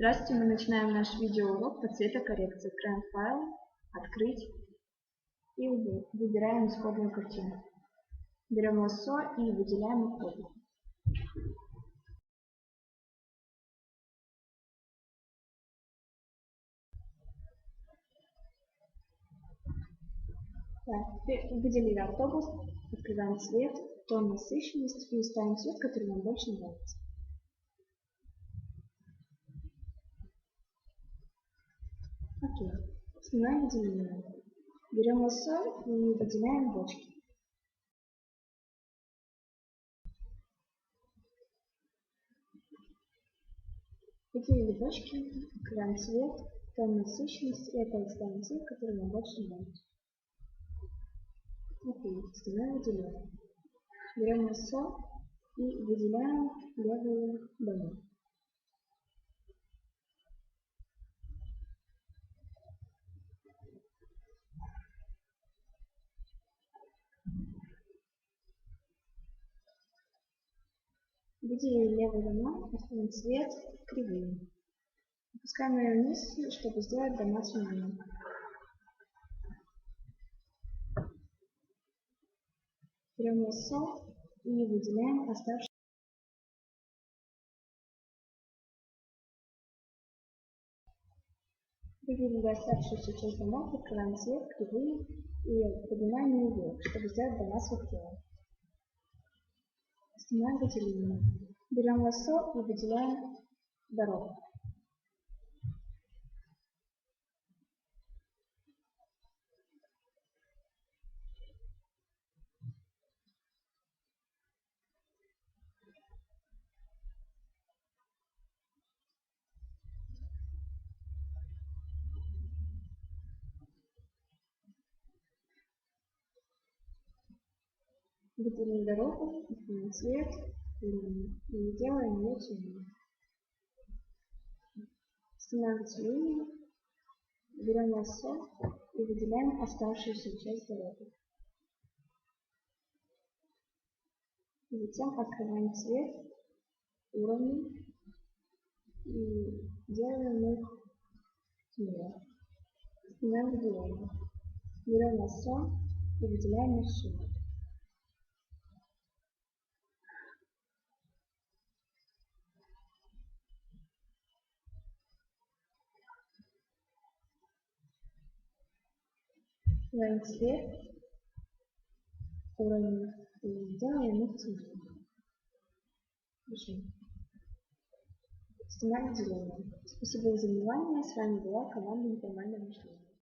Здравствуйте, мы начинаем наш видеоурок по цветокоррекции. Открываем файл, открыть и выбираем исходную картину. Берем лассо и выделяем исходную. Так, теперь выделили автобус, открываем цвет, тон, насыщенность и ставим цвет, который нам больше нравится. Окей. Основное выделение. Берем лассо и выделяем бочки. Выделили бочки, открываем цвет, тон, насыщенность и опять ставим цвет, который нам больше нравится. Окей. Основное выделение. Берем лассо и выделяем левые дома. Выделили левые дома, оставим цвет кривые. Опускаем ее вниз, чтобы сделать дома темнее. Берем лассо и выделяем оставшиеся. Выделили оставшуюся часть домов, открываем цвет кривые и поднимаем ее вверх, чтобы сделать дома светлее. Основное выделение. Берем лассо и выделяем дорогу. Выделим дорогу, открываем цвет и делаем ее темнее. Основное выделение. Берем лассо и выделяем оставшуюся часть дороги. Затем открываем цвет, уровни и делаем их темнее. Основное выделение. Берем лассо и выделяем маршрут. Открываем цвет, уровни и делаем их темнее. Хорошо. Основное выделение. Спасибо за внимание. С вами была команда «Неформальное мышление».